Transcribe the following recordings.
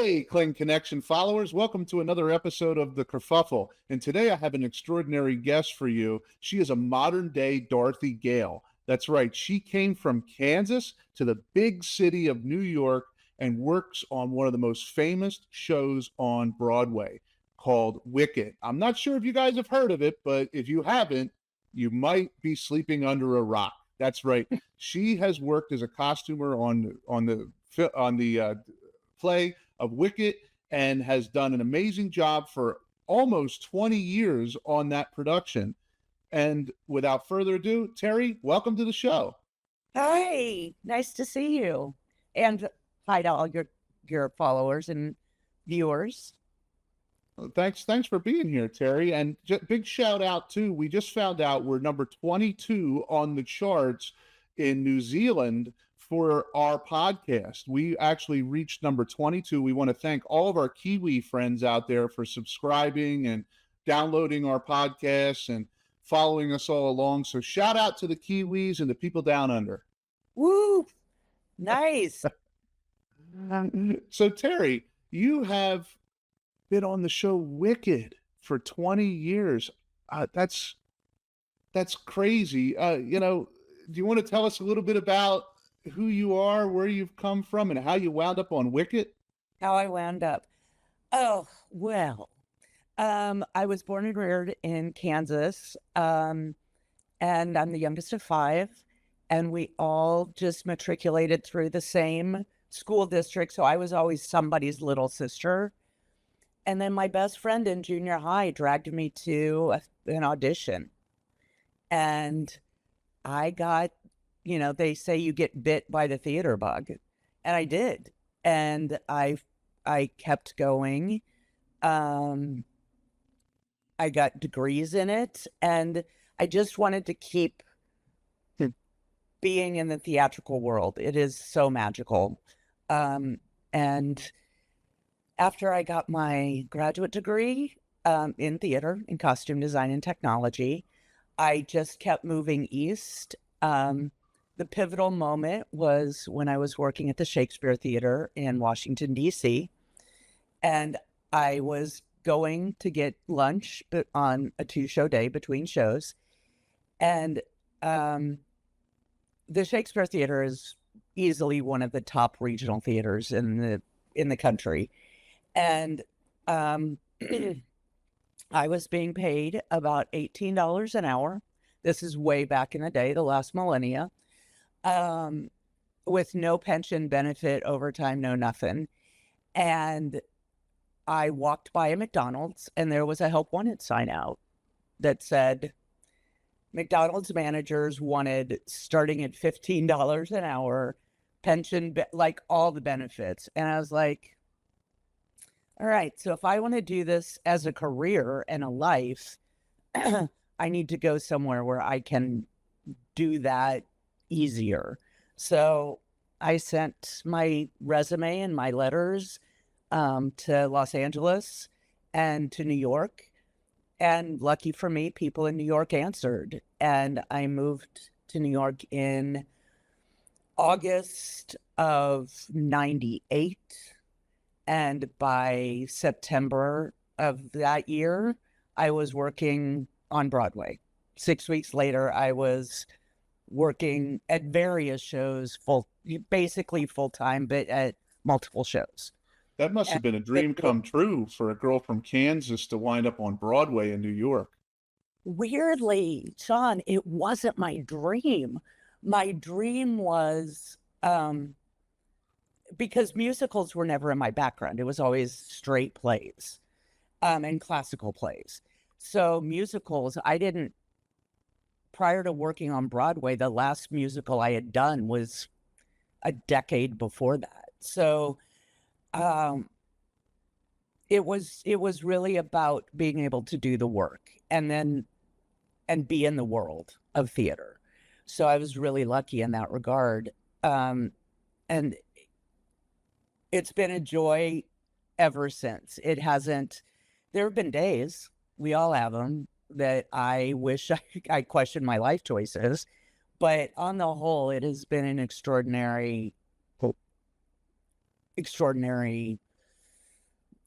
Hey, Cling Connection followers, welcome to another episode of The Kerfuffle. And today I have an extraordinary guest for you. She is a modern day Dorothy Gale. That's right, she came from Kansas to the big city of New York and works on one of the most famous shows on Broadway called Wicked. I'm not sure if you guys have heard of it, but if you haven't, you might be sleeping under a rock. That's right. She has worked as a costumer on the play of Wicked and has done an amazing job for almost 20 years on that production. And without further ado, Teri, welcome to the show. Hi, nice to see you. And hi to all your followers and viewers. Thanks for being here, Teri. And big shout out too. We just found out we're number 22 on the charts in New Zealand for our podcast. We actually reached number 22. We want to thank all of our Kiwi friends out there for subscribing and downloading our podcasts and following us all along. So shout out to the Kiwis and the people down under. Woo! Nice. So Teri, you have been on the show Wicked for 20 years. That's crazy. Do you want to tell us a little bit about who you are, where you've come from, and how you wound up on Wicked? How I wound up. Oh, well, I was born and reared in Kansas, and I'm the youngest of five, and we all just matriculated through the same school district, so I was always somebody's little sister. And then my best friend in junior high dragged me to an audition, and I got, they say you get bit by the theater bug, and I did, and I kept going. I got degrees in it, and I just wanted to keep being in the theatrical world. It is so magical. And after I got my graduate degree in theater, in costume design and technology, I just kept moving east. The pivotal moment was when I was working at the Shakespeare Theater in Washington, D.C., and I was going to get lunch on a 2-show day between shows. And the Shakespeare Theater is easily one of the top regional theaters in the country. And I was being paid about $18 an hour. This is way back in the day, the last millennia, with no pension benefit, overtime, no nothing. And I walked by a McDonald's, and there was a help wanted sign out that said, McDonald's managers wanted starting at $15 an hour, pension, like all the benefits. And I was like, all right, so if I want to do this as a career and a life, I need to go somewhere where I can do that easier. So I sent my resume and my letters to Los Angeles and to New York. And lucky for me, people in New York answered. And I moved to New York in August of '98. And by September of that year, I was working on Broadway. 6 weeks later, I was working at various shows, basically full-time, but at multiple shows. That must have been a dream come true for a girl from Kansas to wind up on Broadway in New York. Weirdly, Sean, it wasn't my dream. My dream was, because musicals were never in my background. It was always straight plays and classical plays. So musicals, prior to working on Broadway, the last musical I had done was a decade before that. So it was really about being able to do the work and be in the world of theater. So I was really lucky in that regard. And it's been a joy ever since. There have been days, we all have them, that I wish I questioned my life choices. But on the whole, it has been an extraordinary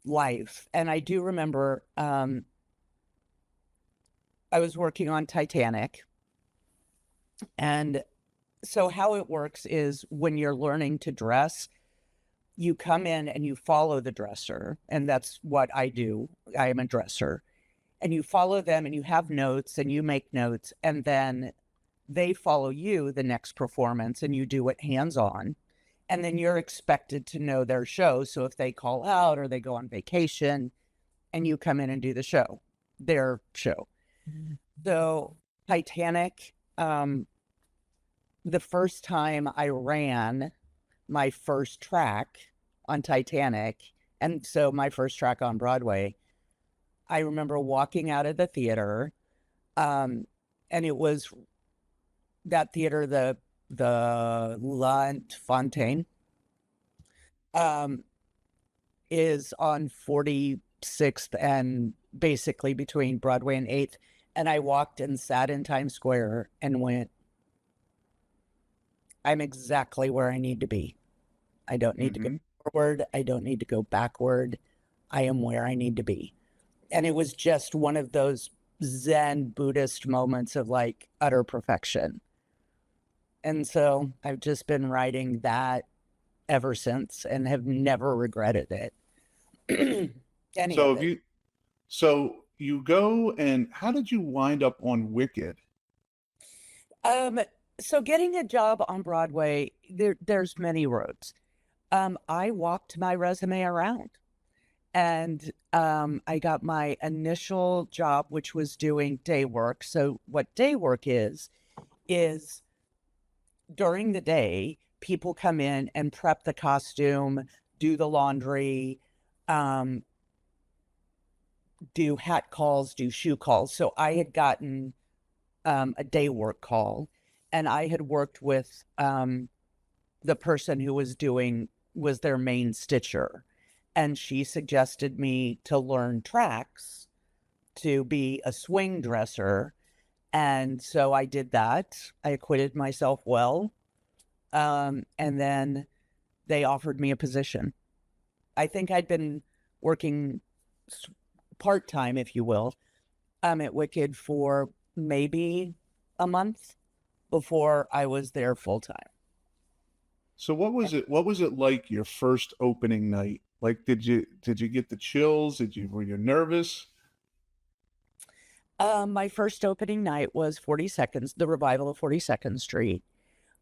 life. And I do remember I was working on Titanic. And so how it works is when you're learning to dress, you come in and you follow the dresser. And that's what I do. I am a dresser. And you follow them and you have notes and you make notes. And then they follow you the next performance and you do it hands-on. And then you're expected to know their show. So if they call out or they go on vacation and you come in and do the show, their show. So Titanic, the first time I ran my first track on Titanic, and so my first track on Broadway, I remember walking out of the theater, and it was that theater, the Lunt Fontaine, is on 46th and basically between Broadway and 8th. And I walked and sat in Times Square and went, I'm exactly where I need to be. I don't need to go forward. I don't need to go backward. I am where I need to be. And it was just one of those Zen Buddhist moments of like utter perfection. And so I've just been writing that ever since and have never regretted it. Any So of if it. you go, and how did you wind up on Wicked? So getting a job on Broadway, there's many roads. I walked my resume around and I got my initial job, which was doing day work. So what day work is during the day, people come in and prep the costume, do the laundry, do hat calls, do shoe calls. So I had gotten a day work call, and I had worked with the person who was their main stitcher. And she suggested me to learn tracks to be a swing dresser. And so I did that. I acquitted myself well. And then they offered me a position. I think I'd been working part-time, if you will, at Wicked for maybe a month before I was there full-time. So what was it like your first opening night? Like, did you get the chills? Were you nervous? My first opening night was 42nd, the revival of 42nd Street.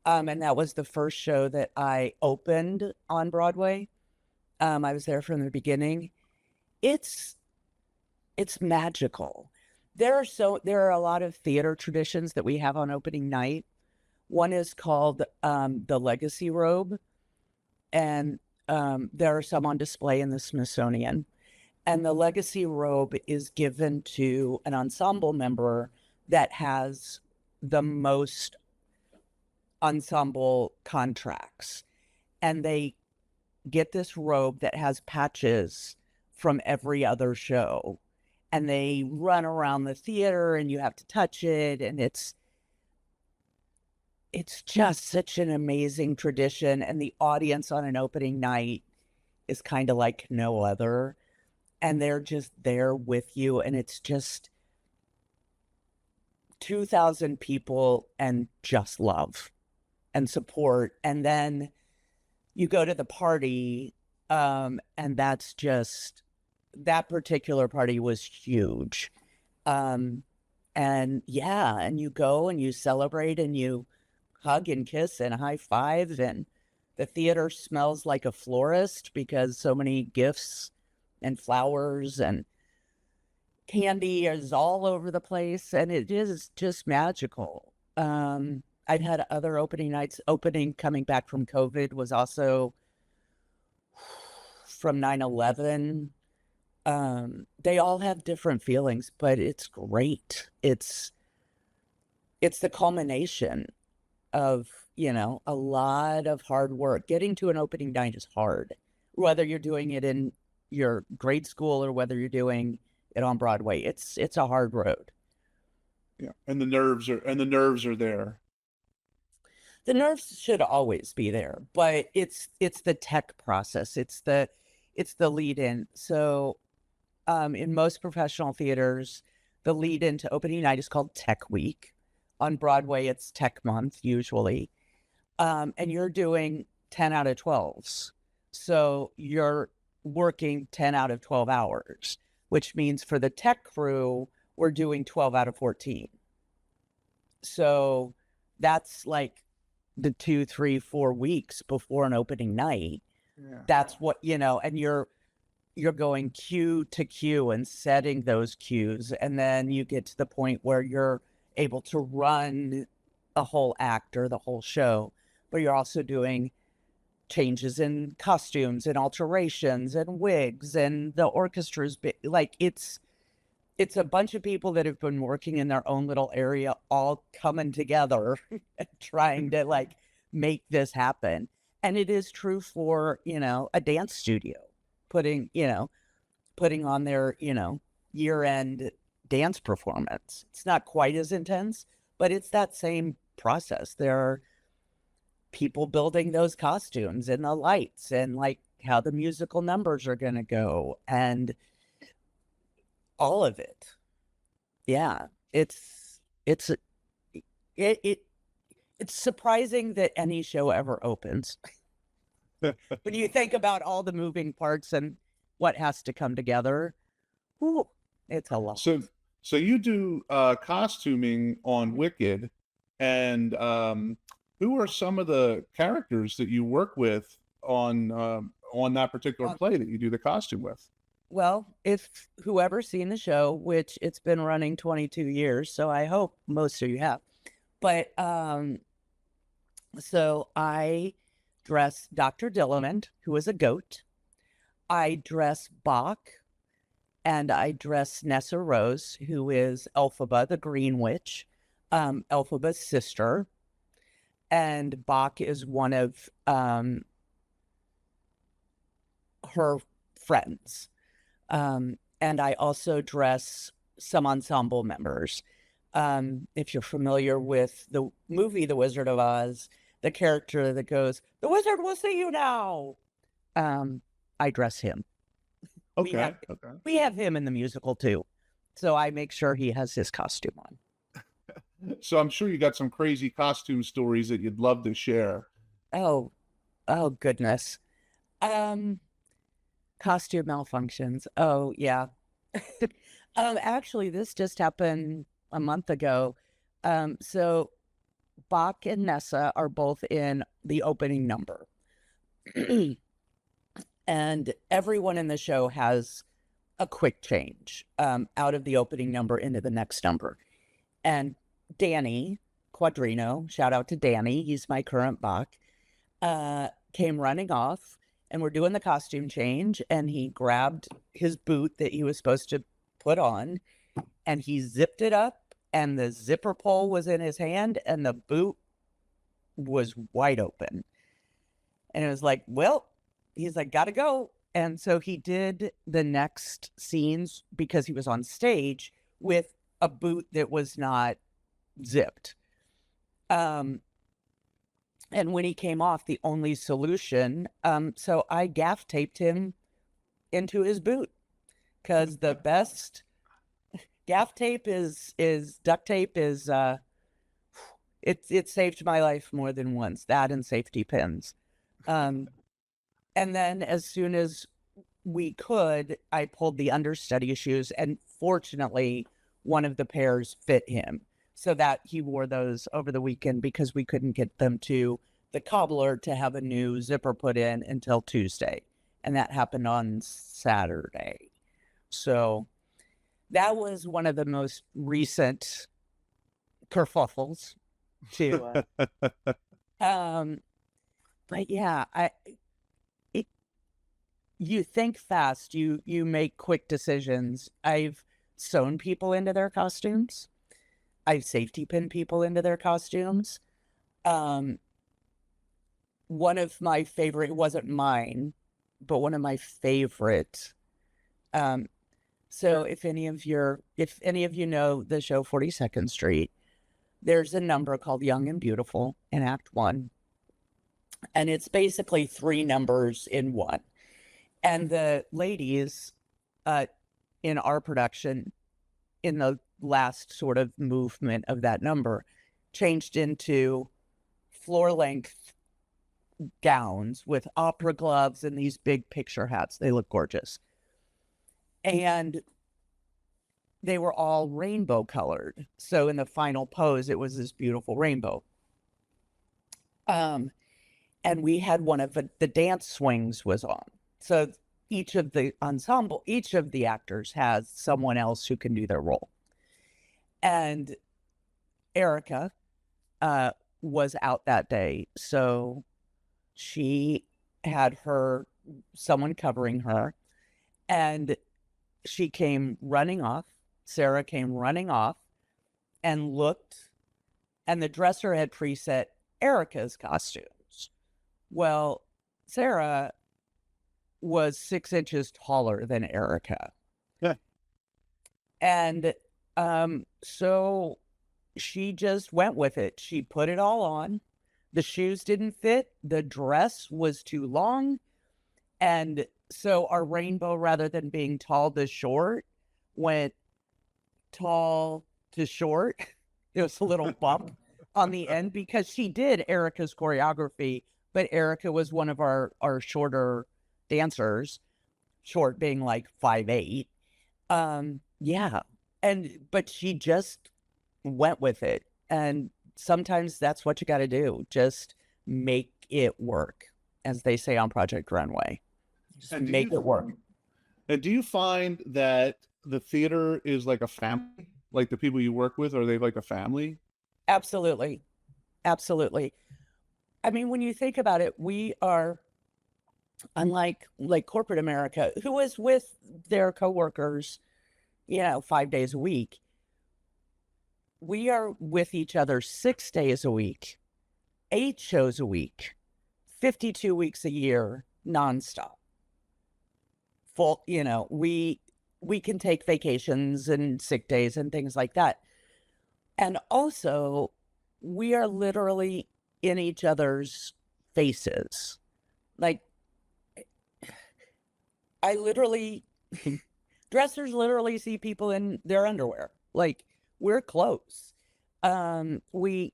And that was the first show that I opened on Broadway. I was there from the beginning. It's magical. There are a lot of theater traditions that we have on opening night. One is called the Legacy Robe, and there are some on display in the Smithsonian. And the Legacy Robe is given to an ensemble member that has the most ensemble contracts. And they get this robe that has patches from every other show. And they run around the theater and you have to touch it. And it's just such an amazing tradition. And the audience on an opening night is kind of like no other. And they're just there with you. And it's just 2,000 people and just love and support. And then you go to the party, and that's just, that particular party was huge. And yeah, and you go and you celebrate and you hug and kiss and high five, and the theater smells like a florist because so many gifts and flowers and candy is all over the place, and it is just magical. I've had other opening nights. Coming back from COVID was also from 9/11. They all have different feelings, but it's great. It's the culmination of, a lot of hard work. Getting to an opening night is hard, whether you're doing it in your grade school or whether you're doing it on Broadway. It's a hard road. Yeah, and the nerves are there. The nerves should always be there, but it's the tech process. It's the lead in. So in most professional theaters, the lead into opening night is called Tech Week. On Broadway, it's Tech Month usually. And you're doing 10 out of 12s. So you're working 10 out of 12 hours, which means for the tech crew, we're doing 12 out of 14. So that's like the 2, 3, 4 weeks before an opening night. Yeah. That's what, and you're going cue to cue and setting those cues. And then you get to the point where you're able to run a whole act or the whole show, but you're also doing changes in costumes and alterations and wigs, and the orchestra's like it's a bunch of people that have been working in their own little area all coming together and trying to like make this happen. And it is true for, a dance studio putting on their, year-end dance performance. It's not quite as intense, but it's that same process. There are people building those costumes and the lights and like how the musical numbers are going to go and all of it. Yeah, it's surprising that any show ever opens. When you think about all the moving parts and what has to come together, ooh, it's a lot. So you do costuming on Wicked, and who are some of the characters that you work with on that particular play that you do the costume with? Well, if whoever's seen the show, which it's been running 22 years, so I hope most of you have. But so I dress Dr. Dillamond, who is a goat. I dress Bach, and I dress Nessa Rose, who is Elphaba, the Green Witch, Elphaba's sister. And Bach is one of her friends. And I also dress some ensemble members. If you're familiar with the movie The Wizard of Oz, the character that goes, "The wizard will see you now." I dress him. Okay. We have him in the musical too. So I make sure he has his costume on. So I'm sure you got some crazy costume stories that you'd love to share. Oh goodness. Costume malfunctions. Oh yeah. Actually, this just happened a month ago. So Bach and Nessa are both in the opening number. And everyone in the show has a quick change out of the opening number into the next number. And Danny Quadrino, shout out to Danny, he's my current Bach, came running off, and we're doing the costume change, and he grabbed his boot that he was supposed to put on, and he zipped it up, and the zipper pole was in his hand, and the boot was wide open. And it was like, well, he's like, gotta go. And so he did the next scenes, because he was on stage, with a boot that was not zipped. And when he came off, the only solution, so I gaff taped him into his boot, because the best gaff tape is duct tape is it saved my life more than once. That and safety pins. And then as soon as we could, I pulled the understudy shoes, and fortunately one of the pairs fit him, so that he wore those over the weekend, because we couldn't get them to the cobbler to have a new zipper put in until Tuesday. And that happened on Saturday. So that was one of the most recent kerfuffles to, but yeah, you think fast, you make quick decisions. I've sewn people into their costumes. I've safety pinned people into their costumes. One of my favorite, it wasn't mine, but one of my favorite. So if any of you know the show 42nd Street, there's a number called Young and Beautiful in Act 1. And it's basically 3 numbers in one. And the ladies in our production, in the last sort of movement of that number, changed into floor-length gowns with opera gloves and these big picture hats. They look gorgeous. And they were all rainbow colored. So in the final pose, it was this beautiful rainbow. And we had one of the dance swings was on. So each of the ensemble, each of the actors has someone else who can do their role. And Erica was out that day. So she had someone covering her, and she came running off. Sarah came running off and looked, and the dresser had preset Erica's costumes. Well, Sarah was 6 inches taller than Erica. Yeah. And so she just went with it. She put it all on. The shoes didn't fit. The dress was too long. And so our rainbow, rather than being tall to short, went tall to short. There was a little bump on the end because she did Erica's choreography, but Erica was one of our shorter dancers, short being like 5'8". Yeah. But she just went with it. And sometimes that's what you got to do. Just make it work, as they say on Project Runway. Just make it work. And do you find that the theater is like a family? Like the people you work with, are they like a family? Absolutely. Absolutely. I mean, when you think about it, we are, unlike like corporate America, who is with their coworkers, 5 days a week. We are with each other 6 days a week, 8 shows a week, 52 weeks a year, nonstop. Full, we can take vacations and sick days and things like that. And also, we are literally in each other's faces. Like, dressers literally see people in their underwear. Like, we're close. We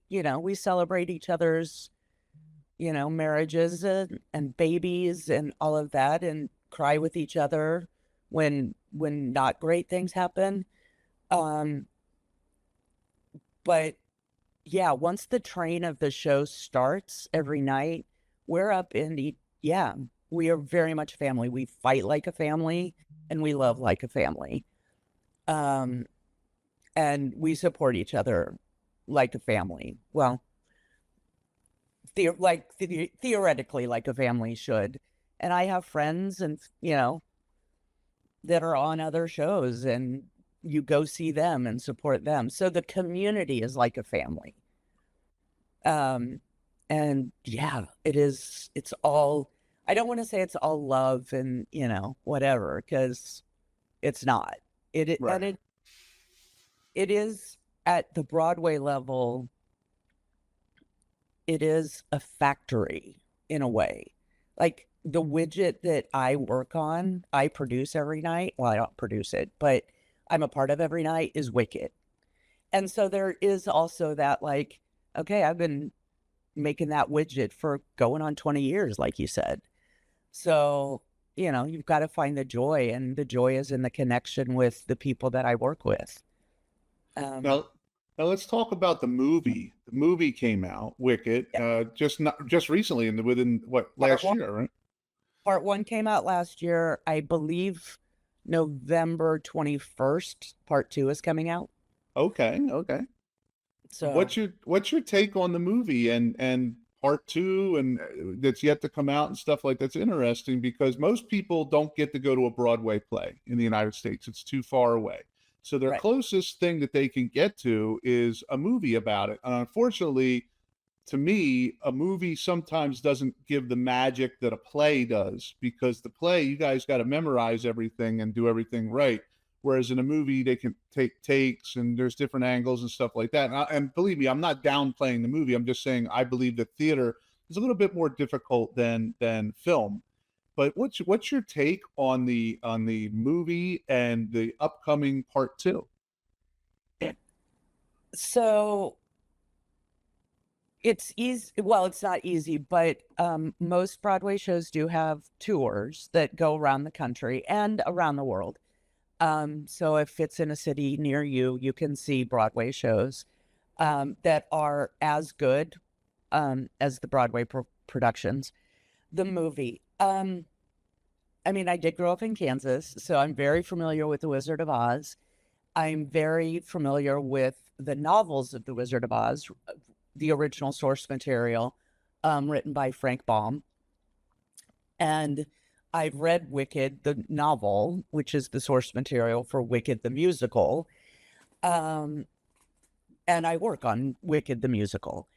celebrate each other's, marriages and babies and all of that, and cry with each other when not great things happen. But yeah, once the train of the show starts every night, we're up in we are very much family. We fight like a family and we love like a family. And we support each other like a family. Well, theoretically like a family should. And I have friends and, that are on other shows, and you go see them and support them. So the community is like a family. And yeah, it's all, I don't want to say it's all love and, whatever, because it's not. Right. And it is at the Broadway level, it is a factory in a way. Like the widget that I work on, I produce every night. Well, I don't produce it, but I'm a part of every night, is Wicked. And so there is also that, like, okay, I've been making that widget for going on 20 years, like you said. So, you've got to find the joy, and the joy is in the connection with the people that I work with. Now let's talk about the movie. The movie came out, Wicked, Yeah. just recently, within last year, right? Part 1 came out last year, I believe November 21st. Part 2 is coming out. Okay. So What's your take on the movie and part 2 and that's yet to come out and stuff like that's interesting, because most people don't get to go to a Broadway play in the United States. It's too far away. So their right. closest thing that they can get to is a movie about it. And unfortunately, to me, a movie sometimes doesn't give the magic that a play does, because the play, you guys got to memorize everything and do everything right. Whereas in a movie, they can take takes and there's different angles and stuff like that. And believe me, I'm not downplaying the movie. I'm just saying I believe that theater is a little bit more difficult than film. but what's your take on the movie and the upcoming part two? So it's easy. Well, it's not easy, but most Broadway shows do have tours that go around the country and around the world. So if it's in a city near you, you can see Broadway shows that are as good as the Broadway productions. The movie. I mean, I did grow up in Kansas, so I'm very familiar with The Wizard of Oz. I'm very familiar with the novels of The Wizard of Oz, the original source material, written by Frank Baum. And I've read Wicked, the novel, which is the source material for Wicked, the musical. And I work on Wicked, the musical.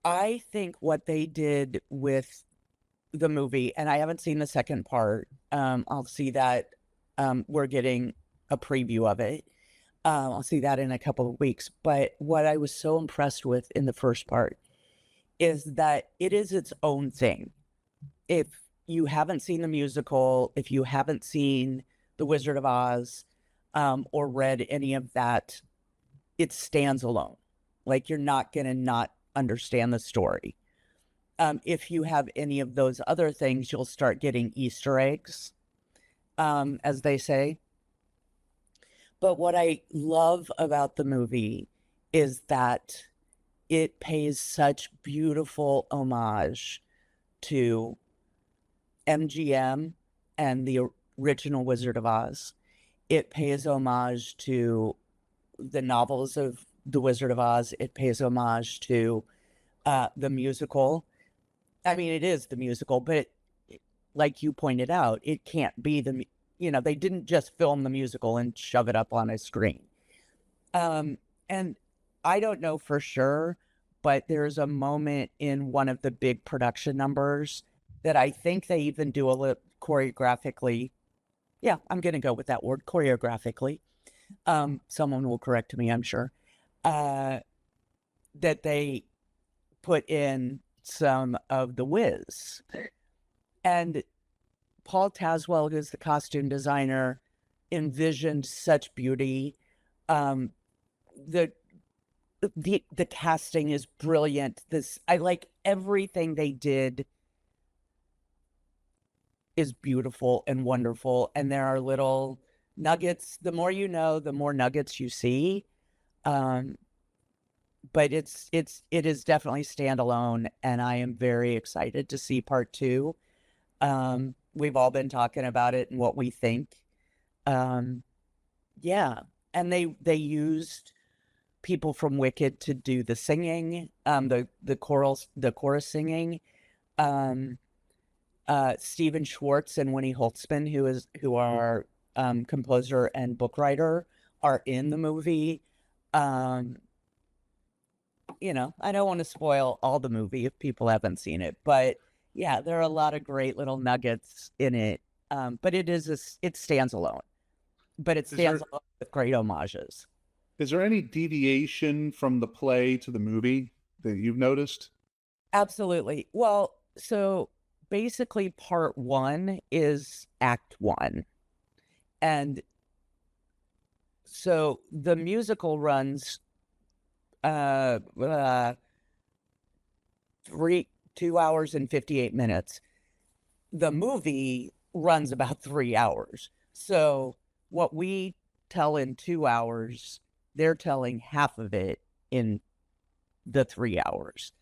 I think what they did with the movie, and I haven't seen the second part. I'll see that. We're getting a preview of it. I'll see that in a couple of weeks. But what I was so impressed with in the first part is that it is its own thing. If you haven't seen the musical, if you haven't seen The Wizard of Oz, or read any of that, it stands alone. Like, you're not going to not understand the story. If you have any of those other things, you'll start getting Easter eggs, as they say. But what I love about the movie is that it pays such beautiful homage to MGM and the original Wizard of Oz. It pays homage to the novels of The Wizard of Oz. It pays homage to the musical. I mean, it is the musical, but like you pointed out, it can't be they didn't just film the musical and shove it up on a screen. And I don't know for sure, but there's a moment in one of the big production numbers that I think they even do a little choreographically. Yeah, I'm going to go with that word, choreographically. Someone will correct me, I'm sure. That they put in some of the Wiz. And Paul Tazwell, who's the costume designer, envisioned such beauty. The casting is brilliant. I like everything they did is beautiful and wonderful. And there are little nuggets. The more you know, the more nuggets you see. But it is definitely standalone, and I am very excited to see part two. We've all been talking about it and what we think. Yeah, and they used people from Wicked to do the singing, the chorus singing. Stephen Schwartz and Winnie Holtzman, who are composer and book writer, are in the movie. I don't want to spoil all the movie if people haven't seen it, but yeah, there are a lot of great little nuggets in it. But it stands alone, but it stands alone with great homages. Is there any deviation from the play to the movie that you've noticed? Absolutely. Well, so basically part one is act one. And so the musical runs 2 hours and 58 minutes. The movie runs about 3 hours. So what we tell in 2 hours, they're telling half of it in the 3 hours.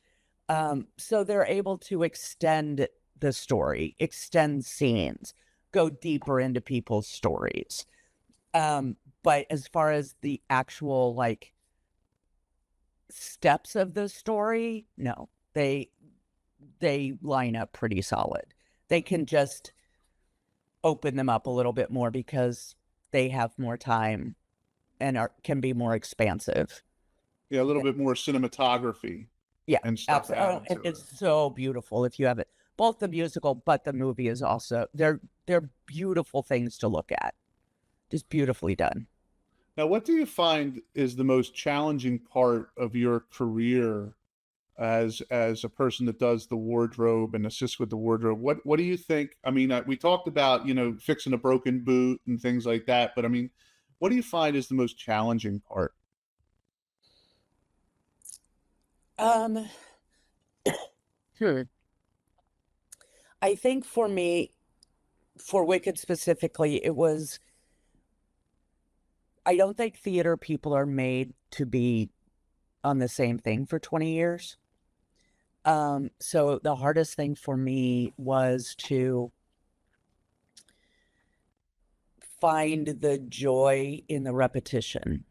So they're able to extend the story, extend scenes, go deeper into people's stories. But as far as the actual steps of the story, no, they line up pretty solid. They can just open them up a little bit more because they have more time and can be more expansive. Yeah, a little bit more cinematography. Yeah, and stuff. absolutely. It's so beautiful if you have it. Both the musical, but the movie is also, they're beautiful things to look at. Just beautifully done. Now, what do you find is the most challenging part of your career as a person that does the wardrobe and assists with the wardrobe. What do you think? I mean, we talked about, fixing a broken boot and things like that, but I mean, what do you find is the most challenging part? Um, hmm. I think for me, for Wicked specifically, I don't think theater people are made to be on the same thing for 20 years. So the hardest thing for me was to find the joy in the repetition,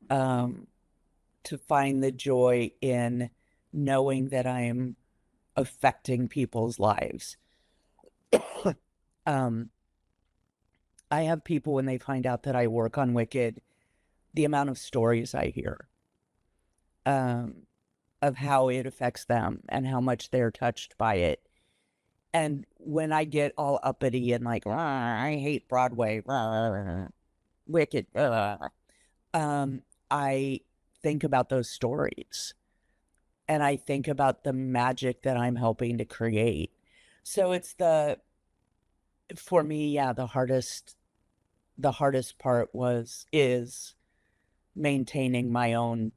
um, to find the joy in knowing that I am affecting people's lives. um, I have people when they find out that I work on Wicked, the amount of stories I hear um, of how it affects them and how much they're touched by it. And when I get all uppity and like, "Rah, I hate Broadway, rah, Wicked, I think about those stories and I think about the magic that I'm helping to create. So for me, yeah, the hardest part is maintaining my own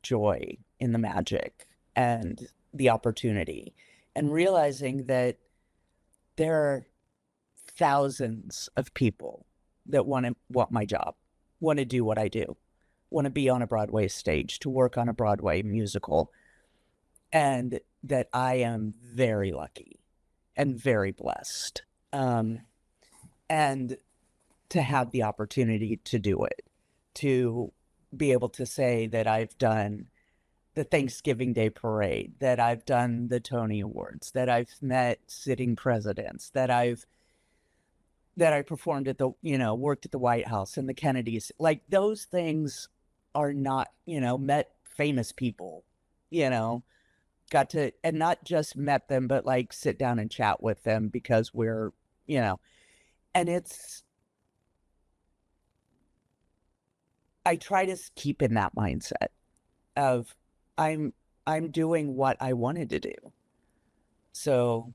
joy in the magic and the opportunity and realizing that there are thousands of people that want my job, want to do what I do, want to be on a Broadway stage, to work on a Broadway musical, and that I am very lucky and very blessed, and to have the opportunity to do it, to be able to say that I've done the Thanksgiving Day parade, that I've done the Tony Awards, that I've met sitting presidents, that I performed worked at the White House and the Kennedys. Like those things are not, met famous people, you know, got to, and not just met them, but like sit down and chat with them because you know, and I try to keep in that mindset of I'm, I'm doing what I wanted to do. So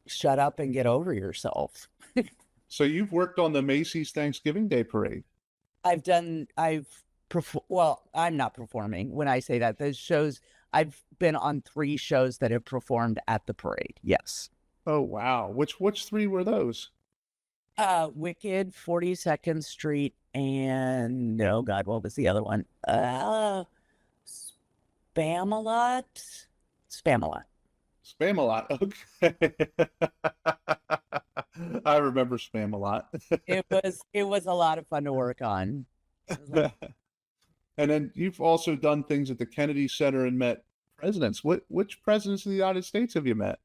shut up and get over yourself. So you've worked on the Macy's Thanksgiving Day Parade. Well, I'm not performing when I say that. Those shows, I've been on 3 shows that have performed at the parade. Yes. Oh wow. Which three were those? Wicked, 42nd Street, and oh God, what was the other one? Spamalot? Spamalot. Spam-A-Lot. Okay. I remember Spam-A-Lot. It was a lot of fun to work on. And then you've also done things at the Kennedy Center and met presidents. Which presidents of the United States have you met?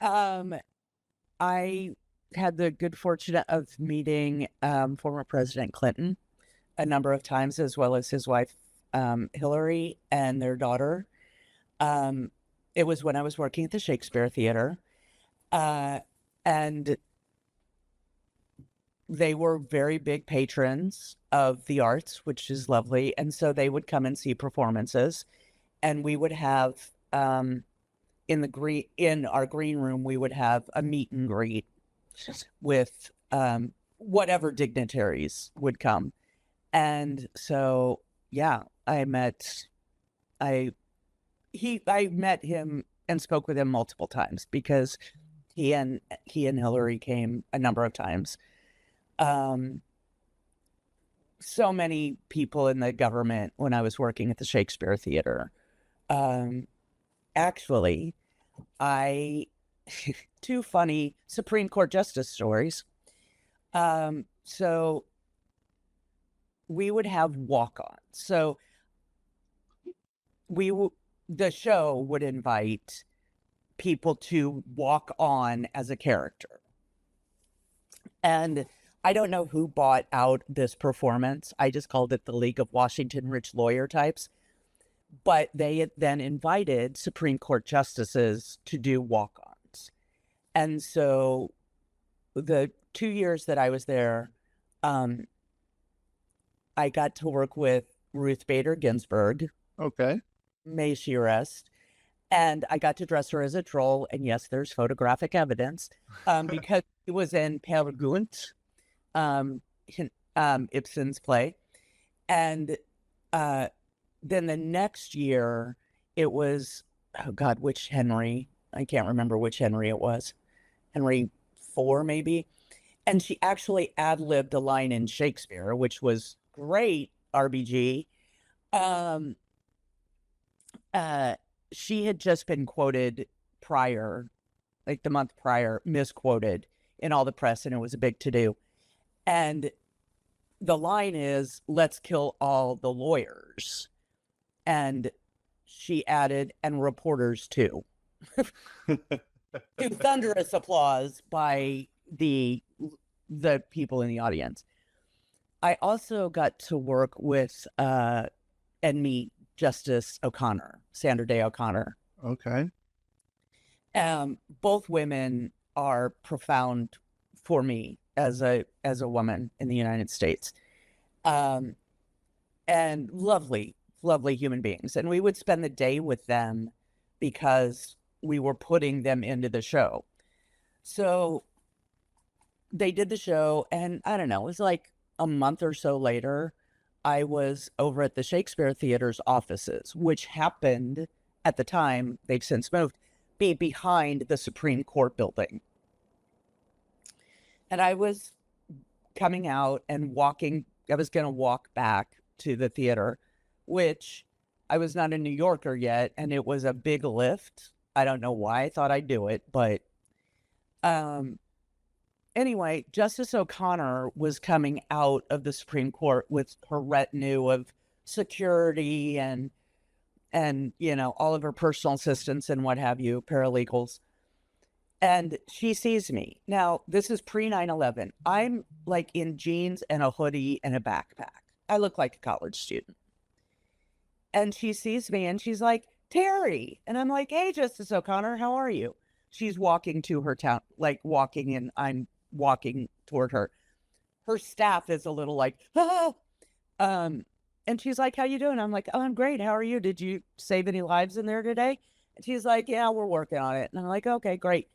Um, I had the good fortune of meeting former President Clinton a number of times, as well as his wife, Hillary, and their daughter. It was when I was working at the Shakespeare Theater. And they were very big patrons of the arts, which is lovely. And so they would come and see performances. And we would have in our green room, we would have a meet and greet with whatever dignitaries would come. And so, yeah, I met him and spoke with him multiple times because he and Hillary came a number of times. So many people in the government when I was working at the Shakespeare Theater. Actually, I 2 funny Supreme Court justice stories. So we would have walk-ons. So the show would invite people to walk on as a character. And I don't know who bought out this performance. I just called it the League of Washington Rich Lawyer Types. But they had then invited Supreme Court justices to do walk-ons. And so the 2 years that I was there, I got to work with Ruth Bader Ginsburg, Okay. may she rest. And I got to dress her as a troll. And yes, there's photographic evidence because it was in Per Gynt, um, Ibsen's play. And then the next year, it was, oh God, which Henry? I can't remember which Henry it was. Henry IV, maybe. And she actually ad-libbed a line in Shakespeare, which was great, RBG. Um, she had just been quoted prior, like the month prior, misquoted in all the press, and it was a big to-do. And the line is, "Let's kill all the lawyers." And she added, "and reporters too." To thunderous applause by the people in the audience. I also got to work with and meet Justice O'Connor, Sandra Day O'Connor. Okay. Both women are profound for me as a woman in the United States. And lovely human beings. And we would spend the day with them because we were putting them into the show. So they did the show, and I don't know, it was like a month or so later, I was over at the Shakespeare Theater's offices, which happened at the time, they've since moved, be behind the Supreme Court building. And I was coming out and walking, I was going to walk back to the theater, which I was not a New Yorker yet, and it was a big lift. I don't know why I thought I'd do it, but anyway, Justice O'Connor was coming out of the Supreme Court with her retinue of security and you know, all of her personal assistants and what have you, paralegals. And she sees me. Now, this is pre 9/11. I'm like in jeans and a hoodie and a backpack. I look like a college student. And she sees me and she's like, "Teri." And I'm like, "Hey, Justice O'Connor, how are you?" She's walking to her town, like walking, and I'm walking toward her. Her staff is a little like, "Ah." And she's like, "How you doing?" I'm like, "Oh, I'm great. How are you? Did you save any lives in there today?" And she's like, "Yeah, we're working on it." And I'm like, "Okay, great."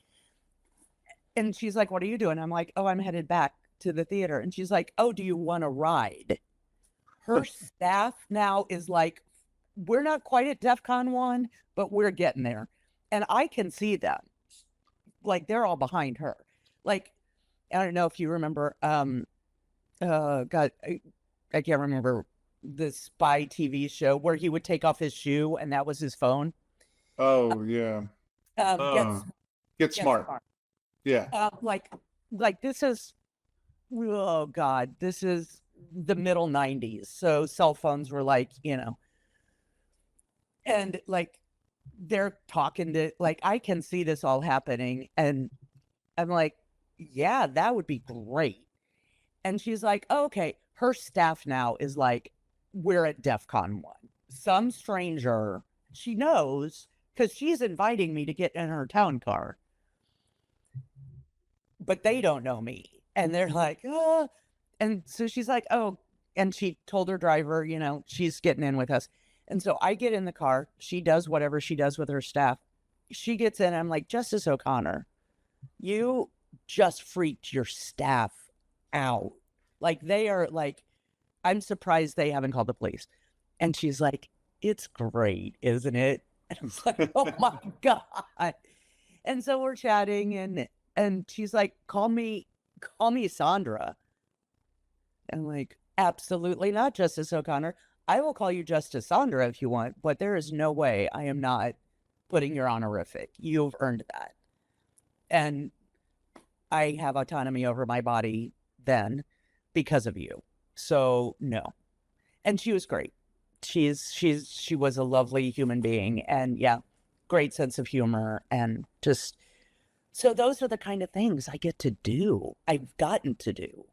And she's like, "What are you doing?" I'm like, "Oh, I'm headed back to the theater." And she's like, "Oh, do you want a ride?" Her staff now is like, we're not quite at DEFCON 1, but we're getting there. And I can see them. Like, they're all behind her. Like, I don't know if you remember, God, I can't remember the spy TV show where he would take off his shoe and that was his phone. Oh, yeah. Get smart. Yeah. Like this is, oh God, this is the middle 90s. So cell phones were like, you know, and like they're talking to, like, I can see this all happening. And I'm like, yeah, that would be great. And she's like, oh, okay. Her staff now is like, we're at DEFCON 1. Some stranger, she knows, because she's inviting me to get in her town car. But they don't know me. And they're like, oh. And so she's like, oh. And she told her driver, you know, she's getting in with us. And so I get in the car. She does whatever she does with her staff. She gets in. I'm like, Justice O'Connor, you just freaked your staff out. Like, they are like, I'm surprised they haven't called the police. And she's like, it's great, isn't it? And I was like, oh my God. And so we're chatting and she's like, call me Sandra. And I'm like, absolutely not, Justice O'Connor. I will call you Justice Sandra if you want, but there is no way I am not putting your honorific. You've earned that. And I have autonomy over my body then because of you. So no. And she was great. She was a lovely human being, and yeah, great sense of humor, and just, so those are the kind of things I get to do. I've gotten to do.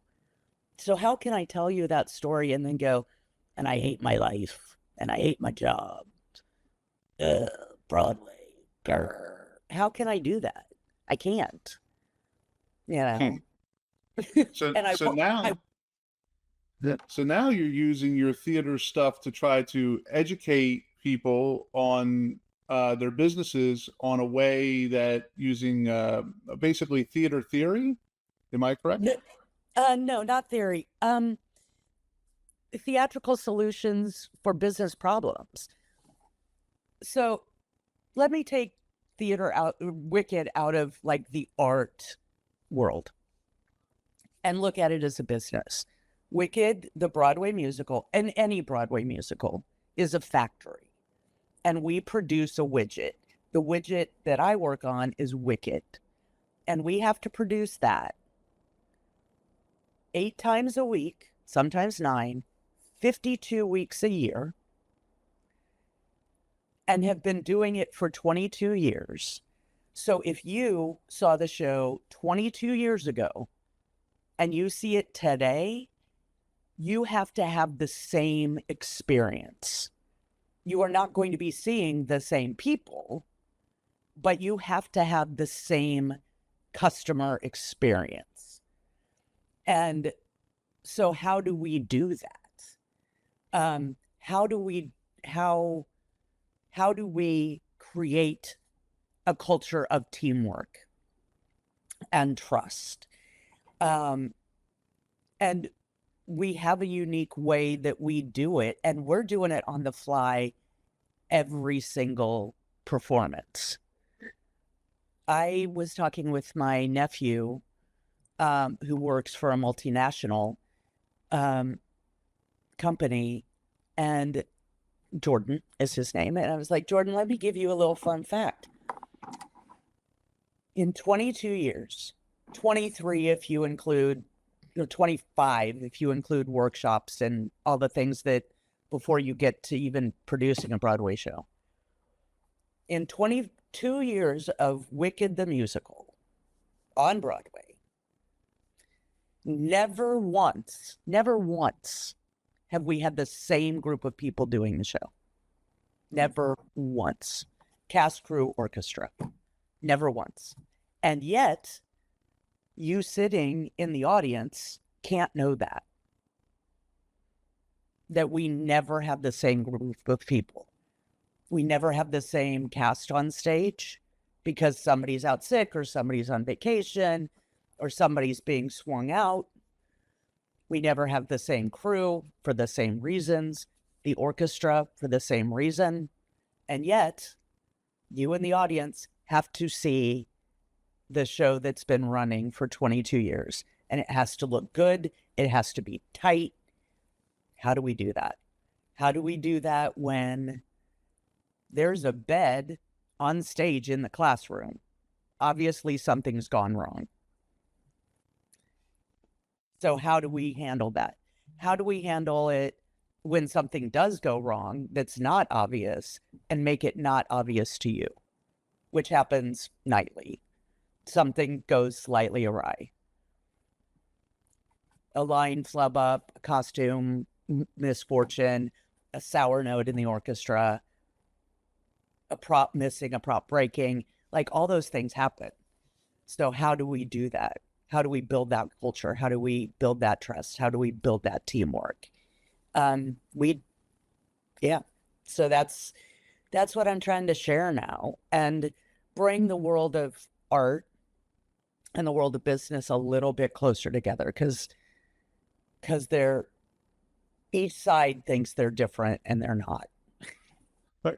So how can I tell you that story and then go, and I hate my life, and I hate my job, Broadway, grr. How can I do that? I can't. You know. So And so now you're using your theater stuff to try to educate people on their businesses on a way that using basically theater theory. Am I correct? No, no, not theory. Theatrical solutions for business problems. So let me take theater out, Wicked out of like the art world and look at it as a business. Wicked, the Broadway musical, and any Broadway musical, is a factory. And we produce a widget. The widget that I work on is Wicked. And we have to produce that 8 times a week, sometimes 9, 52 weeks a year, and have been doing it for 22 years. So if you saw the show 22 years ago and you see it today, you have to have the same experience. You are not going to be seeing the same people, but you have to have the same customer experience. And so how do we do that? How do we create a culture of teamwork and trust? And we have a unique way that we do it, and we're doing it on the fly every single performance. I was talking with my nephew, who works for a multinational company, and Jordan is his name. And I was like, Jordan, let me give you a little fun fact. In 22 years, 23 if you include, 25 if you include workshops and all the things that before you get to even producing a Broadway show. In 22 years of Wicked the musical on Broadway, never once have we had the same group of people doing the show. Never once. Cast, crew, orchestra. Never once. And yet, you sitting in the audience can't know that. That we never have the same group of people. We never have the same cast on stage because somebody's out sick or somebody's on vacation or somebody's being swung out. We never have the same crew for the same reasons, the orchestra for the same reason. And yet, you in the audience have to see the show that's been running for 22 years. And it has to look good. It has to be tight. How do we do that? How do we do that when there's a bed on stage in the classroom? Obviously, something's gone wrong. So how do we handle that? How do we handle it when something does go wrong that's not obvious and make it not obvious to you, which happens nightly? Something goes slightly awry. A line flub up, a costume misfortune, a sour note in the orchestra, a prop missing, a prop breaking, like all those things happen. So how do we do that? How do we build that culture? How do we build that trust? How do we build that teamwork? So that's what I'm trying to share now, and bring the world of art and the world of business a little bit closer together, because they're, each side thinks they're different and they're not.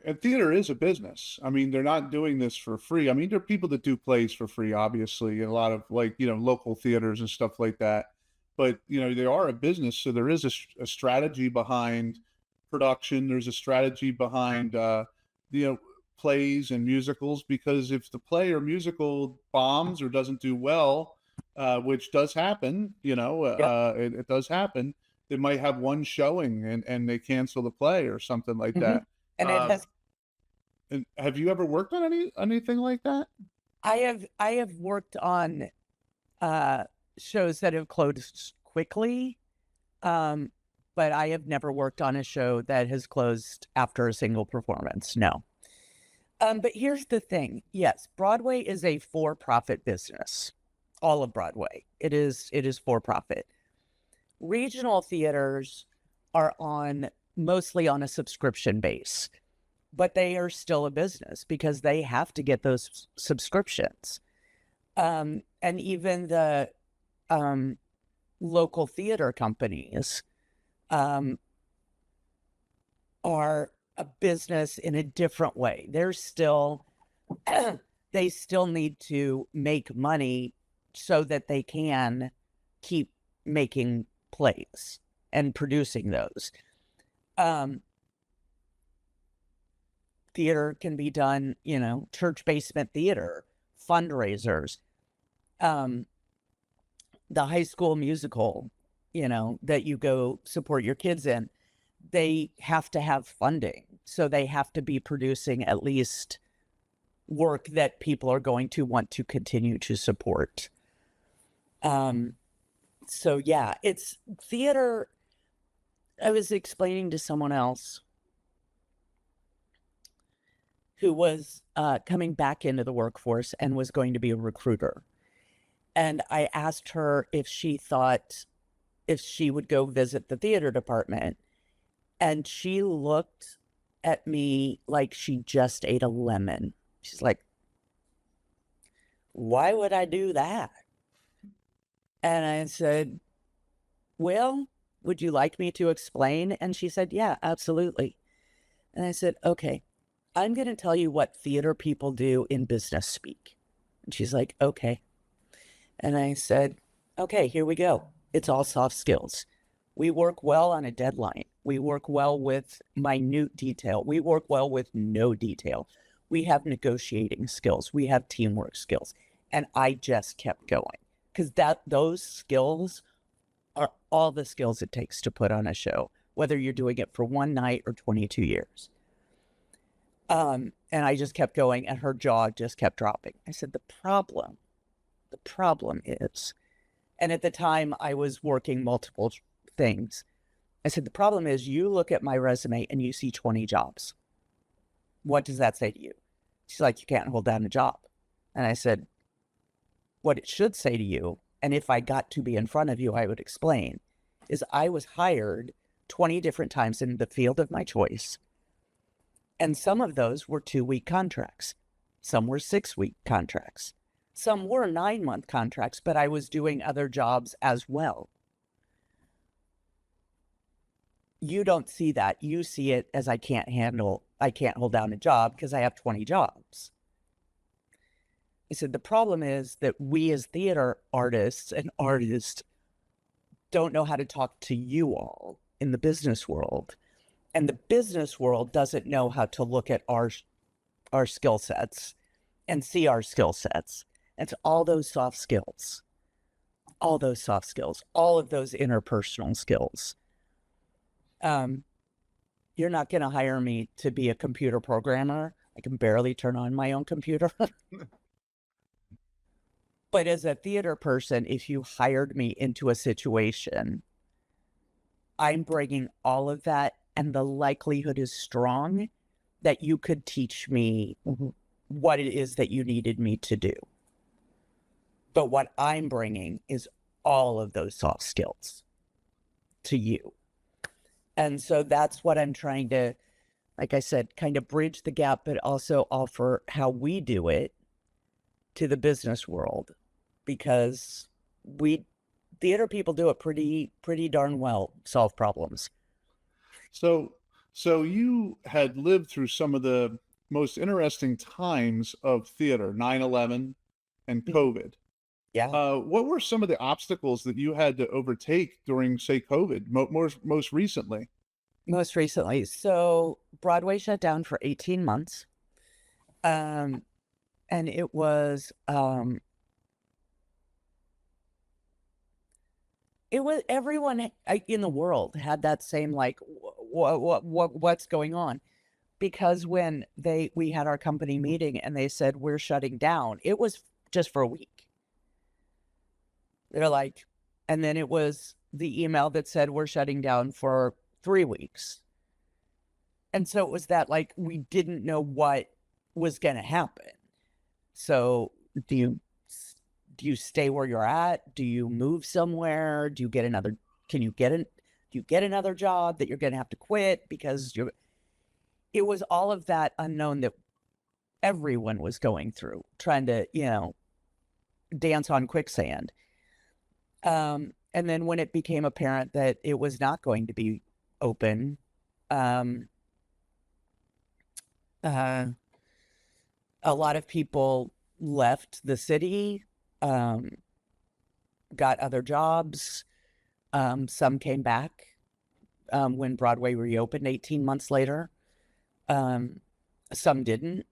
And theater is a business. I mean, they're not doing this for free. I mean, there are people that do plays for free, obviously, and a lot of local theaters and stuff like that. But, they are a business. So there is a strategy behind production. There's a strategy behind, plays and musicals, because if the play or musical bombs or doesn't do well, which does happen, it does happen, they might have one showing and they cancel the play or something like that. And it has. And have you ever worked on anything like that? I have worked on shows that have closed quickly, but I have never worked on a show that has closed after a single performance. No. But here's the thing. Yes, Broadway is a for-profit business. All of Broadway. It is for-profit. Regional theaters are mostly on a subscription base. but they are still a business because they have to get those subscriptions. And even the local theater companies are a business in a different way. They're still, they still need to make money so that they can keep making plays and producing those. Theater can be done, church basement theater, fundraisers, the high school musical, that you go support your kids in. They have to have funding. So they have to be producing at least work that people are going to want to continue to support. So yeah, it's theater. I was explaining to someone else who was coming back into the workforce and was going to be a recruiter. And I asked her if she thought if she would go visit the theater department. And she looked at me like she just ate a lemon. She's like, why would I do that? And I said, well, would you like me to explain? And she said, yeah, absolutely. And I said, okay, I'm going to tell you what theater people do in business speak. And she's like, okay. And I said, okay, here we go. It's all soft skills. We work well on a deadline. We work well with minute detail. We work well with no detail. We have negotiating skills. We have teamwork skills. And I just kept going because those skills are all the skills it takes to put on a show, whether you're doing it for one night or 22 years. And I just kept going and her jaw just kept dropping. I said, the problem is, and at the time I was working multiple things. I said, the problem is you look at my resume and you see 20 jobs. What does that say to you? She's like, you can't hold down a job. And I said, what it should say to you, and if I got to be in front of you, I would explain, is I was hired 20 different times in the field of my choice. And some of those were 2-week contracts. Some were 6-week contracts. Some were 9-month contracts, but I was doing other jobs as well. You don't see that. You see it as I can't hold down a job because I have 20 jobs. I said, the problem is that we as theater artists and artists don't know how to talk to you all in the business world. And the business world doesn't know how to look at our skill sets and see our skill sets. It's all those soft skills, all of those interpersonal skills. You're not going to hire me to be a computer programmer. I can barely turn on my own computer. But as a theater person, if you hired me into a situation, I'm bringing all of that, and the likelihood is strong that you could teach me what it is that you needed me to do. But what I'm bringing is all of those soft skills to you. And so that's what I'm trying to, like I said, kind of bridge the gap, but also offer how we do it to the business world, because theater people do it pretty darn well, solve problems. So you had lived through some of the most interesting times of theater, 9/11 and COVID. Yeah. What were some of the obstacles that you had to overtake during, say, COVID, most recently? Most recently. So Broadway shut down for 18 months. And it was everyone in the world had that same, like, what's going on? Because when we had our company meeting and they said, we're shutting down, it was just for a week. They're like, and then it was the email that said, we're shutting down for 3 weeks. And so it was that, like, we didn't know what was going to happen. So do you stay where you're at? Do you move somewhere? Do you get do you get another job that you're going to have to quit because it was all of that unknown that everyone was going through, trying to, dance on quicksand. And then when it became apparent that it was not going to be open, um, uh, a lot of people left the city, got other jobs. Some came back when Broadway reopened 18 months later. Some didn't.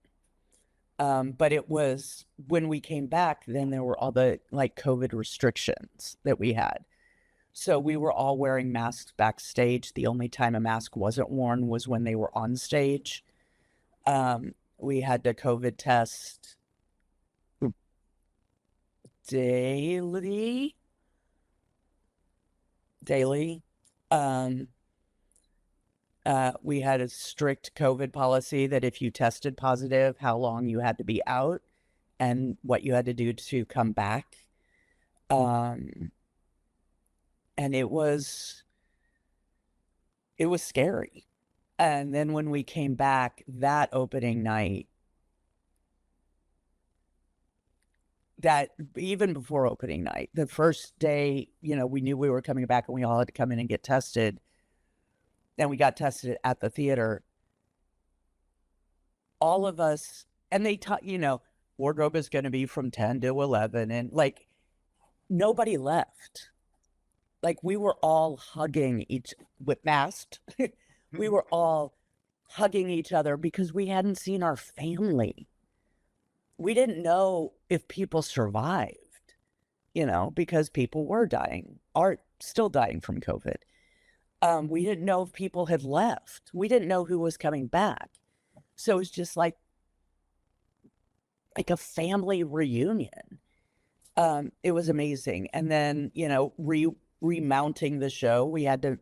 But it was when we came back, then there were all the like COVID restrictions that we had. So we were all wearing masks backstage. The only time a mask wasn't worn was when they were on stage. We had to COVID test daily. We had a strict COVID policy that if you tested positive, how long you had to be out and what you had to do to come back. And it was scary. And then when we came back that opening night, that even before opening night, the first day, we knew we were coming back and we all had to come in and get tested. And we got tested at the theater. All of us, and they taught, wardrobe is going to be from 10 to 11. And like, nobody left. Like, we were all hugging with masked. We were all hugging each other because we hadn't seen our family. We didn't know if people survived, because people were dying, are still dying from COVID. We didn't know if people had left. We didn't know who was coming back. So it was just like a family reunion. It was amazing. And then, remounting the show, we had to,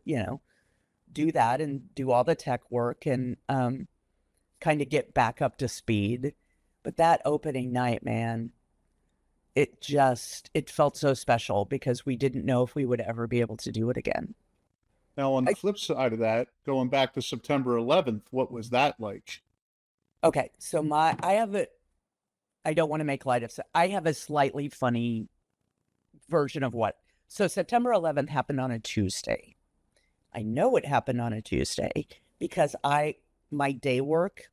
do that and do all the tech work and kind of get back up to speed. But that opening night, man, it felt so special because we didn't know if we would ever be able to do it again. Now, on the flip side of that, going back to September 11th, what was that like? Okay, so I don't want to make light of it. I have a slightly funny version of so September 11th happened on a Tuesday. I know it happened on a Tuesday because my day work,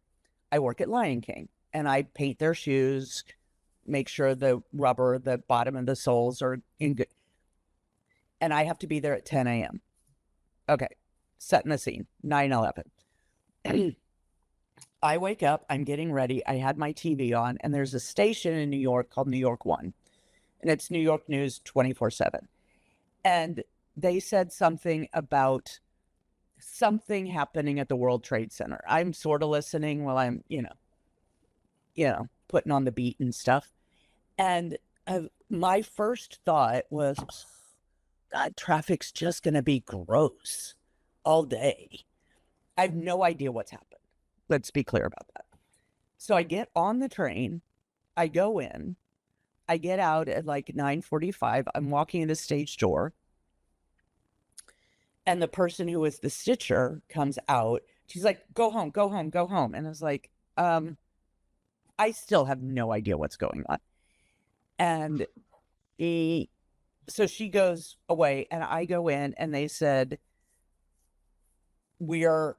I work at Lion King and I paint their shoes, make sure the rubber, the bottom of the soles are in good. And I have to be there at 10 a.m. Okay, setting the scene, 9/11. I wake up, I'm getting ready, I had my TV on, and there's a station in New York called New York One, and it's New York news 24/7. And they said something about something happening at the World Trade Center. I'm sort of listening while I'm, putting on the beat and stuff. And my first thought was, God, traffic's just going to be gross all day. I have no idea what's happened. Let's be clear about that. So I get on the train. I go in. I get out at like 9:45. I'm walking in the stage door. And the person who was the stitcher comes out. She's like, go home, go home, go home. And I was like, I still have no idea what's going on. And so she goes away and I go in and they said, go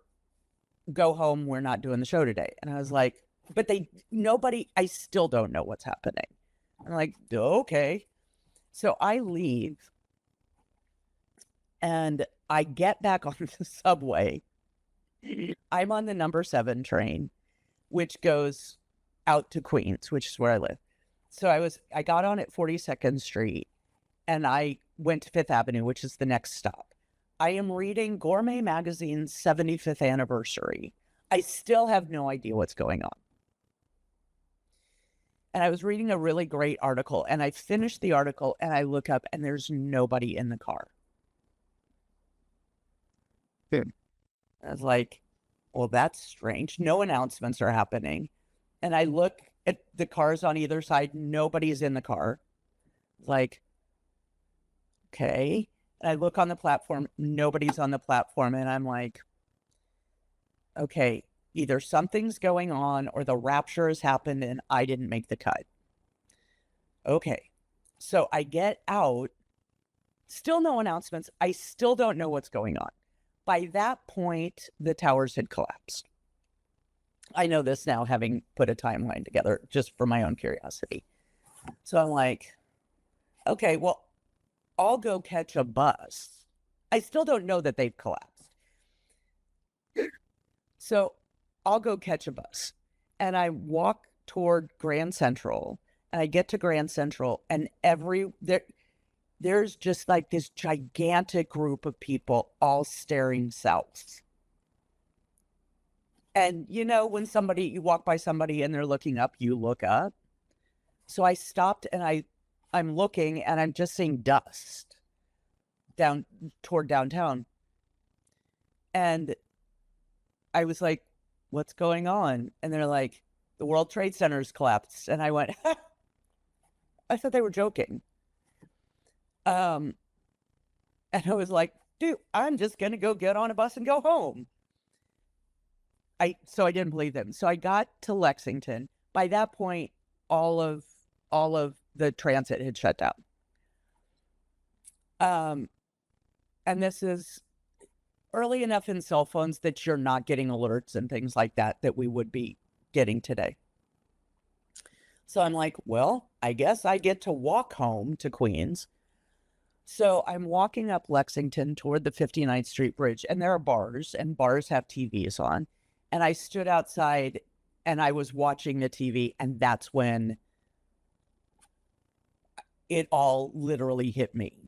home. We're not doing the show today. And I was like, but I still don't know what's happening. I'm like, okay. So I leave and I get back on the subway. I'm on the number 7 train, which goes out to Queens, which is where I live. So I got on at 42nd Street and I went to 5th Avenue, which is the next stop. I am reading Gourmet Magazine's 75th anniversary. I still have no idea what's going on. And I was reading a really great article and I finished the article and I look up and there's nobody in the car. Good. I was like, well, that's strange. No announcements are happening. And I look at the cars on either side. Nobody's in the car. Like, okay. And I look on the platform. Nobody's on the platform. And I'm like, okay, Either something's going on or the rapture has happened and I didn't make the cut. Okay. So I get out, still no announcements. I still don't know what's going on. By that point, the towers had collapsed. I know this now, having put a timeline together just for my own curiosity. So I'm like, okay, well, I'll go catch a bus. I still don't know that they've collapsed. So I'll go catch a bus. And I walk toward Grand Central. And I get to Grand Central, and there's just like this gigantic group of people all staring south. And you know, when you walk by somebody and they're looking up, you look up. So I stopped and I'm looking and I'm just seeing dust down toward downtown. And I was like, what's going on? And they're like, the World Trade Center's collapsed. And I went, I thought they were joking. And I was like, dude, I'm just going to go get on a bus and go home. So I didn't believe them. So I got to Lexington. By that point, all of the transit had shut down. And this is early enough in cell phones that you're not getting alerts and things like that we would be getting today. So I'm like, well, I guess I get to walk home to Queens. So I'm walking up Lexington toward the 59th Street Bridge, and there are bars, and bars have TVs on. And I stood outside and I was watching the TV, and that's when it all literally hit me.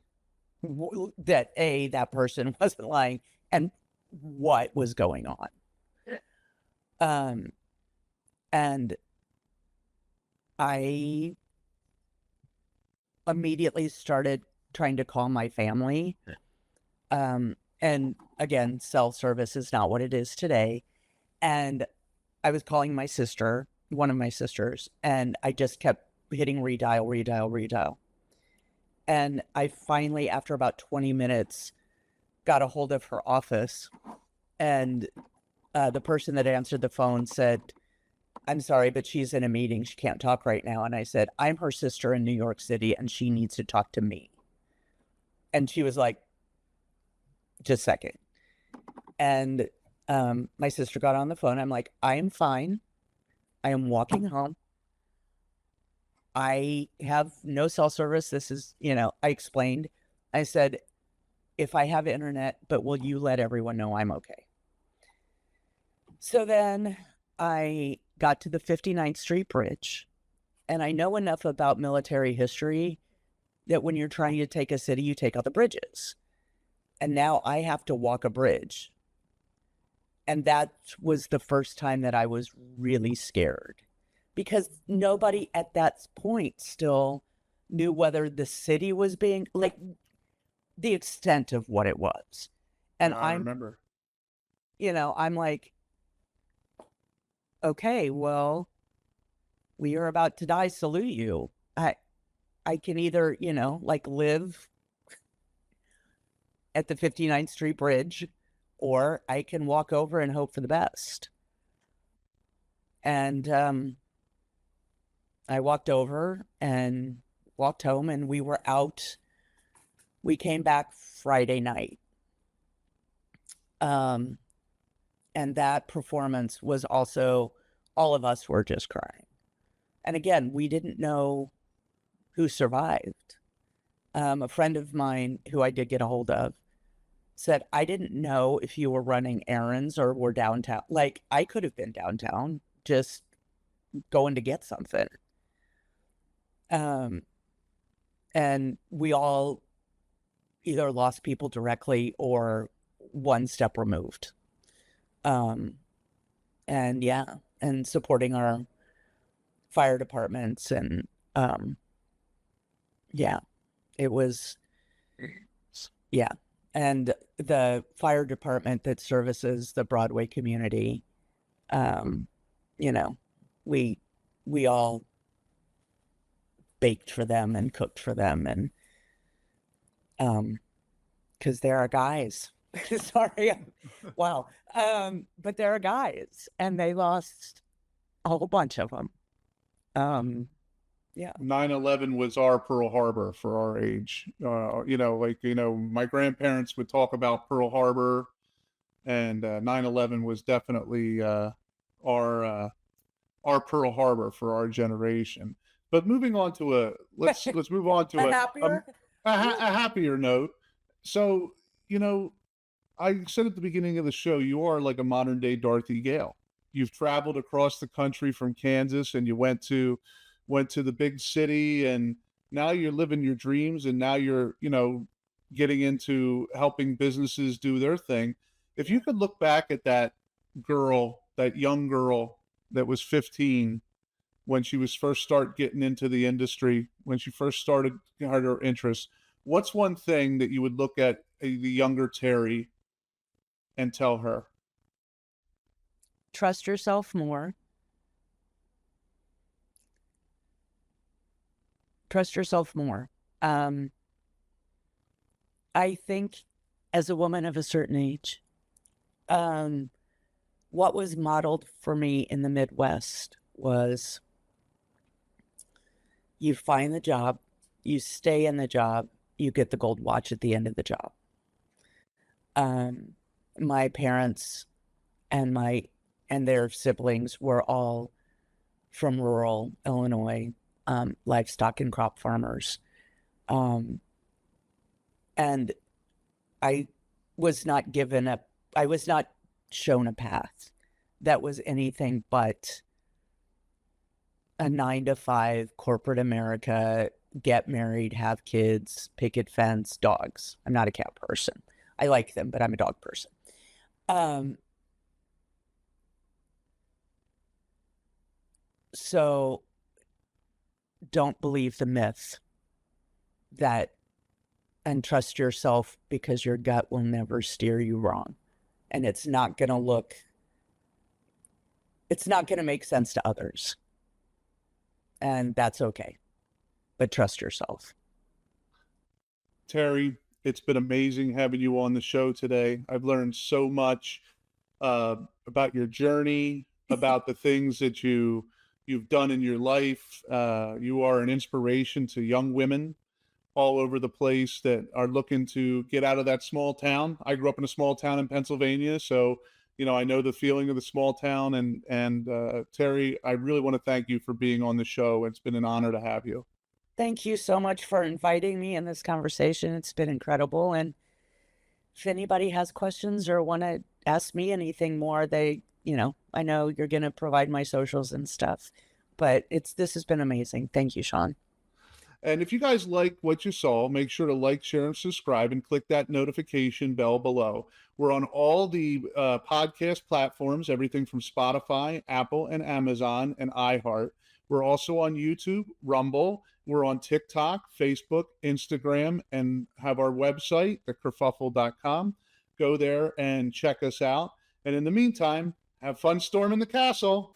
That person wasn't lying, and what was going on. And I immediately started trying to call my family. And again, cell service is not what it is today. And I was calling my sister, one of my sisters, and I just kept hitting redial. And I finally, after about 20 minutes, got a hold of her office. And the person that answered the phone said, I'm sorry, but she's in a meeting. She can't talk right now. And I said, I'm her sister in New York City, and she needs to talk to me. And she was like, just a second. And my sister got on the phone. I'm like, I am fine. I am walking home. I have no cell service. This is, I explained. I said, if I have internet, but will you let everyone know I'm okay? So then I got to the 59th Street Bridge, and I know enough about military history that when you're trying to take a city, you take out the bridges. And now I have to walk a bridge. And that was the first time that I was really scared, because nobody at that point still knew whether the city was being, like, the extent of what it was. And I remember. I'm like, okay, well, we are about to die, salute you. I can either, live at the 59th Street Bridge, or I can walk over and hope for the best. And I walked over and walked home, and we were out. We came back Friday night. And that performance was also, all of us were just crying. And again, we didn't know who survived. A friend of mine who I did get a hold of said, I didn't know if you were running errands or were downtown. Like, I could have been downtown just going to get something. And we all either lost people directly or one step removed. And supporting our fire departments, and it was, and the fire department that services the Broadway community, we all baked for them and cooked for them, and because they're our guys. Sorry. Wow. But there are guys, and they lost a whole bunch of them. Yeah. 9/11 was our Pearl Harbor for our age. My grandparents would talk about Pearl Harbor, and 9/11 was definitely our uh, our Pearl Harbor for our generation. But moving on to let's move on to A a happier? a happier note. So, you know, I said at the beginning of the show, you are like a modern day Dorothy Gale. You've traveled across the country from Kansas, and you went to the big city, and now you're living your dreams, and now you're, getting into helping businesses do their thing. If you could look back at that young girl that was 15 when she was first start getting into the industry, when she first started had her interest, what's one thing that you would look at the younger Teri and tell her? Trust yourself more. Trust yourself more. I think as a woman of a certain age, what was modeled for me in the Midwest was you find the job, you stay in the job, you get the gold watch at the end of the job. My parents and their siblings were all from rural Illinois, livestock and crop farmers. And I was not shown a path that was anything but a 9-to-5 corporate America, get married, have kids, picket fence, dogs. I'm not a cat person. I like them, but I'm a dog person. So don't believe the myth and trust yourself, because your gut will never steer you wrong. And it's not going to make sense to others. And that's okay. But trust yourself. Teri, it's been amazing having you on the show today. I've learned so much about your journey, about the things that you've done in your life. You are an inspiration to young women all over the place that are looking to get out of that small town. I grew up in a small town in Pennsylvania, so I know the feeling of the small town. And Teri, I really want to thank you for being on the show. It's been an honor to have you. Thank you so much for inviting me in this conversation. It's been incredible. And if anybody has questions or want to ask me anything more, I know you're going to provide my socials and stuff, but this has been amazing. Thank you, Sean. And if you guys like what you saw, make sure to like, share, and subscribe, and click that notification bell below. We're on all the podcast platforms, everything from Spotify, Apple, and Amazon, and iHeart. We're also on YouTube, Rumble. We're on TikTok, Facebook, Instagram, and have our website, thekerfuffle.com. Go there and check us out. And in the meantime, have fun storming the castle.